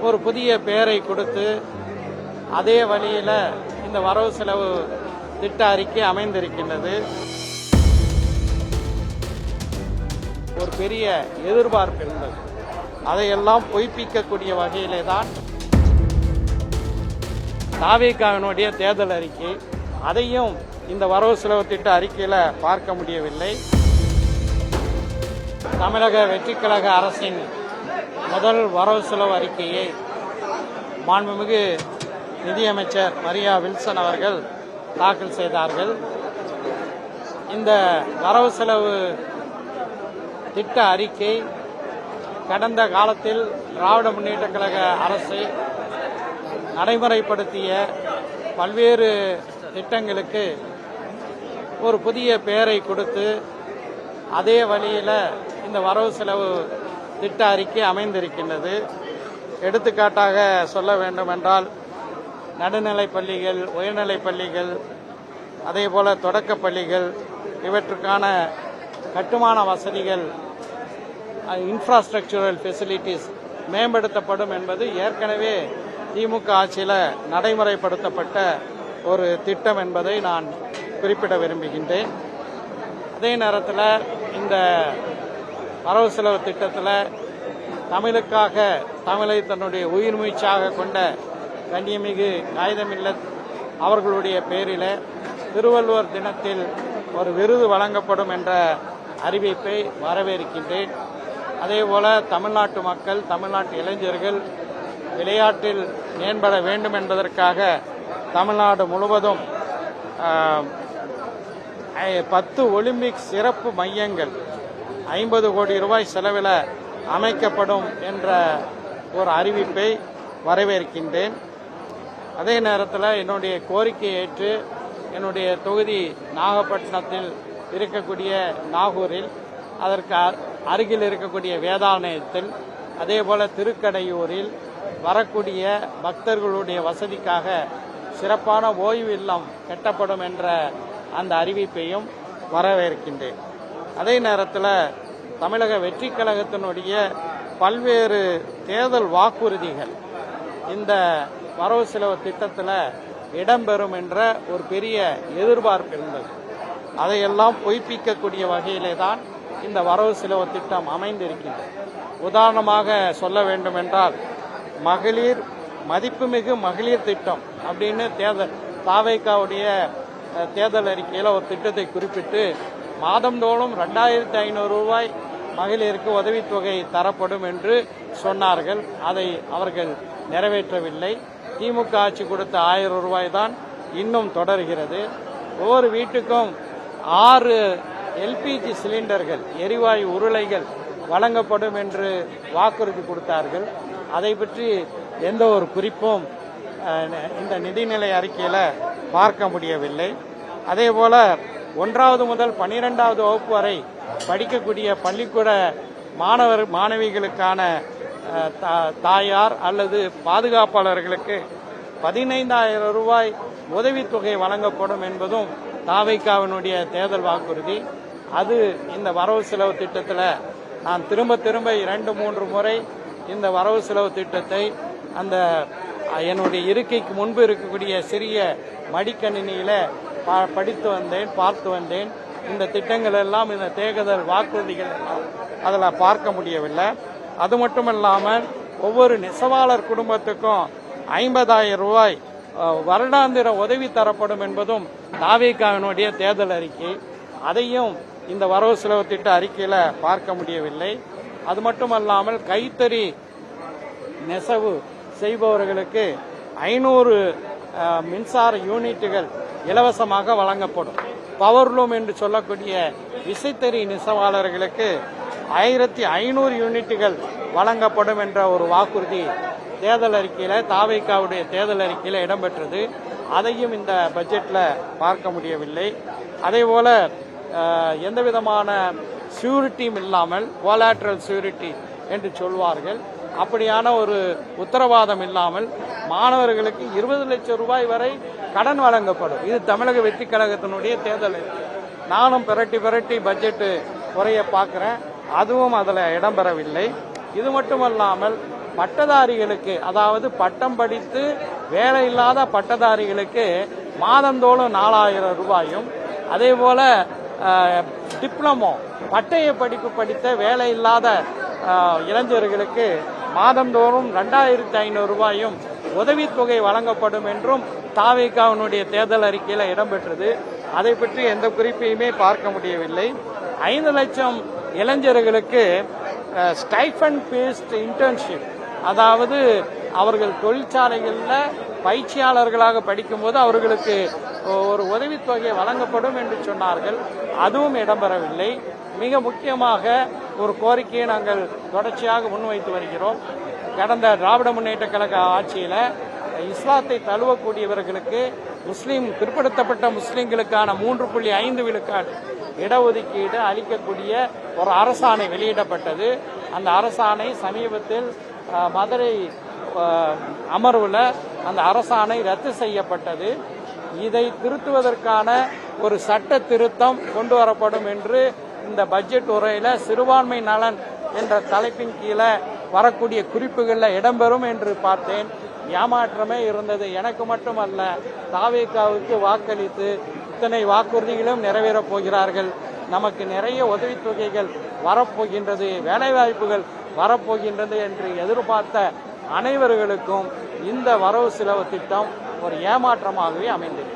ஒரு புதிய பெயரை கொடுத்து அதே வழியில் இந்த வரவு செலவு திட்ட அறிக்கை அமைந்திருக்கின்றது. ஒரு பெரிய எதிர்பார்ப்பு இருந்தது. அதையெல்லாம் பொய்ப்பிக்கக்கூடிய வகையிலே தான் தாவேகாவினுடைய தேர்தல் அறிக்கை. அதையும் இந்த வரவு செலவு திட்ட அறிக்கையில பார்க்க முடியவில்லை. தமிழக வெற்றிக் கழக அரசின் முதல் வரவு செலவு அறிக்கையை மாண்புமிகு நிதியமைச்சர் மரியா வில்சன் அவர்கள் தாக்கல் செய்தார்கள். இந்த வரவு செலவு திட்ட அறிக்கை கடந்த காலத்தில் திராவிட முன்னேற்ற கழக அரசு நடைமுறைப்படுத்திய பல்வேறு திட்டங்களுக்கு ஒரு புதிய பெயரை கொடுத்து அதே வழியில் இந்த வரவு செலவு திட்ட அறிக்கை அமைந்திருக்கின்றது. எடுத்துக்காட்டாக சொல்ல வேண்டுமென்றால் நடுநிலைப் பள்ளிகள், உயர்நிலைப் பள்ளிகள், அதேபோல தொடக்கப் பள்ளிகள் இவற்றுக்கான கட்டுமான வசதிகள், இன்ஃப்ராஸ்ட்ரக்சரல் ஃபெசிலிட்டிஸ் மேம்படுத்தப்படும் என்பது ஏற்கனவே திமுக ஆட்சியில் நடைமுறைப்படுத்தப்பட்ட ஒரு திட்டம் என்பதை நான் குறிப்பிட விரும்புகின்றேன். அதே நேரத்தில் இந்த வரவு செலவு திட்டத்தில் தமிழுக்காக தமிழை தன்னுடைய உயிர் மூச்சாக கொண்ட கண்ணியமிகு காகிதமில்லத் அவர்களுடைய பெயரில் திருவள்ளுவர் தினத்தில் ஒரு விருது வழங்கப்படும் என்ற அறிவிப்பை வரவேற்கின்றேன். அதேபோல தமிழ்நாட்டு மக்கள், தமிழ்நாட்டு இளைஞர்கள் விளையாட்டில் மேம்பட வேண்டும் என்பதற்காக தமிழ்நாடு முழுவதும் 10 ஒலிம்பிக் சிறப்பு மையங்கள் 50 கோடி ரூபாய் செலவில் அமைக்கப்படும் என்ற ஒரு அறிவிப்பை வரவேற்கின்றேன். அதே நேரத்தில் என்னுடைய கோரிக்கையை ஏற்று என்னுடைய தொகுதி நாகப்பட்டினத்தில் இருக்கக்கூடிய நாகூரில், அதற்கு அருகில் இருக்கக்கூடிய வேதாரண்யத்தில், அதேபோல திருக்கடையூரில் வரக்கூடிய பக்தர்களுடைய வசதிக்காக சிறப்பான ஓய்வு இல்லம் கட்டப்படும் என்ற அந்த அறிவிப்பையும் வரவேற்கின்றேன். அதே நேரத்தில் தமிழக வெற்றிக் கழகத்தினுடைய பல்வேறு தேர்தல் வாக்குறுதிகள் இந்த வரவு செலவு திட்டத்தில் இடம்பெறும் என்ற ஒரு பெரிய எதிர்பார்ப்பு இருந்தது. அதையெல்லாம் பொய்ப்பிக்கக்கூடிய வகையிலே தான் இந்த வரவு செலவு திட்டம் அமைந்திருக்கின்றது. உதாரணமாக சொல்ல வேண்டும் என்றால் மகளிர் மதிப்புமிகு மகளிர் திட்டம் அப்படின்னு தாவேகாவுடைய தேர்தல் அறிக்கையில் ஒரு திட்டத்தை குறிப்பிட்டு மாதந்தோறும் 2500 ரூபாய் மகளிருக்கு உதவித்தொகை தரப்படும் என்று சொன்னார்கள். அதை அவர்கள் நிறைவேற்றவில்லை. திமுக ஆட்சி கொடுத்த 1000 ரூபாய் தான் இன்னும் தொடர்கிறது. ஒவ்வொரு வீட்டுக்கும் 6 எல்பிஜி சிலிண்டர்கள், எரிவாயு உருளைகள் வழங்கப்படும் என்று வாக்குறுதி கொடுத்தார்கள். அதை பற்றி எந்த ஒரு குறிப்பும் இந்த நிதிநிலை அறிக்கையில் பார்க்க முடியவில்லை. அதேபோல 1வது முதல் 12வது வகுப்பு வரை படிக்கக்கூடிய பள்ளிக்கூட மாணவிகளுக்கான தாயார் அல்லது பாதுகாப்பாளர்களுக்கு 15000 ரூபாய் உதவித்தொகை வழங்கப்படும் என்பதும் தாவேகாவினுடைய தேர்தல் வாக்குறுதி. அது இந்த வரவு செலவு திட்டத்தில் நான் திரும்ப 2-3 முறை இந்த வரவு செலவு திட்டத்தை அந்த என்னுடைய இருக்கைக்கு முன்பு இருக்கக்கூடிய சிறிய மடிக்கணினியில் படித்து வந்தேன், பார்த்து வந்தேன். இந்த திட்டங்கள் எல்லாம், இந்த தேர்தல் வாக்குறுதிகள் எல்லாம் அதில் பார்க்க முடியவில்லை. அது மட்டுமல்லாமல் ஒவ்வொரு நெசவாளர் குடும்பத்துக்கும் 50000 ரூபாய் வருடாந்திர உதவி தரப்படும் என்பதும் தாவேகாவினுடைய தேர்தல் அறிக்கை. அதையும் இந்த வரவு செலவு திட்ட அறிக்கையில் பார்க்க முடியவில்லை. அது மட்டுமல்லாமல் கைத்தறி நெசவு செய்பவர்களுக்கு 500 மின்சார யூனிட்டுகள் இலவசமாக வழங்கப்படும். பவர்லூம் என்று சொல்லக்கூடிய விசைத்தறி நெசவாளர்களுக்கு 1500 யூனிட்டுகள் வழங்கப்படும் என்ற ஒரு வாக்குறுதி தேர்தல் அறிக்கையில், தாவேகாவுடைய தேர்தல் அறிக்கையில் இடம்பெற்றது. அதையும் இந்த பட்ஜெட்டில் பார்க்க முடியவில்லை. அதேபோல எந்த விதமான சியூரிட்டியும் இல்லாமல், கோலாட்ரல் சியூரிட்டி என்று சொல்வார்கள், அப்படியான ஒரு உத்தரவாதம் இல்லாமல் மாணவர்களுக்கு 20 லட்சம் ரூபாய் வரை கடன் வழங்கப்படும். இது தமிழக வெற்றிக் கழகத்தினுடைய தேர்தல். நானும் பிரட்டி பட்ஜெட்டு குறைய பார்க்கிறேன், அதுவும் அதில் இடம்பெறவில்லை. இது மட்டுமல்லாமல் பட்டதாரிகளுக்கு, அதாவது பட்டம் படித்து வேலை இல்லாத பட்டதாரிகளுக்கு மாதந்தோறும் 4000 ரூபாயும், அதே போல டிப்ளமோ பட்டய படிப்பு படித்த வேலை இல்லாத இளைஞர்களுக்கு மாதந்தோறும் 2500 ரூபாயும் உதவித்தொகை வழங்கப்படும் என்றும் தாவேகாவினுடைய தேர்தல் அறிக்கையில் இடம்பெற்றது. அதை பற்றி எந்த குறிப்பையுமே பார்க்க முடியவில்லை. 5 லட்சம் இளைஞர்களுக்கு ஸ்டைஃபண்ட் பேஸ்ட் இன்டர்ன்ஷிப், அதாவது அவர்கள் தொழிற்சாலைகளில் பயிற்சியாளர்களாக படிக்கும்போது அவர்களுக்கு ஒரு உதவித்தொகை வழங்கப்படும் என்று சொன்னார்கள். அதுவும் இடம்பெறவில்லை. மிக முக்கியமாக ஒரு கோரிக்கையை நாங்கள் தொடர்ச்சியாக முன்வைத்து வருகிறோம். கடந்த திராவிட முன்னேற்ற கழக ஆட்சியில் இஸ்லாத்தை தழுவக்கூடியவர்களுக்கு பிற்படுத்தப்பட்ட முஸ்லிம்களுக்கான 3.5 விழுக்காடு இடஒதுக்கீடு அளிக்கக்கூடிய ஒரு அரசாணை வெளியிடப்பட்டது. அந்த அரசாணை சமீபத்தில் மதுரை அமர்வில் அந்த அரசாணை ரத்து செய்யப்பட்டது. இதை திருத்துவதற்கான ஒரு சட்ட திருத்தம் கொண்டு வரப்படும் என்று இந்த பட்ஜெட் உரையில் சிறுபான்மை நலன் என்ற தலைப்பின் கீழே வரக்கூடிய குறிப்புகளில் இடம்பெறும் என்று பார்த்தேன். ஏமாற்றமே இருந்தது. எனக்கு மட்டுமல்ல, தாவேகாவுக்கு வாக்களித்து இத்தனை வாக்குறுதிகளும் நிறைவேறப் போகிறார்கள், நமக்கு நிறைய உதவித்தொகைகள் வரப்போகின்றது, வேலைவாய்ப்புகள் வரப்போகின்றது என்று எதிர்பார்த்த அனைவர்களுக்கும் இந்த வரவு செலவு திட்டம் ஒரு ஏமாற்றமாகவே அமைந்தது.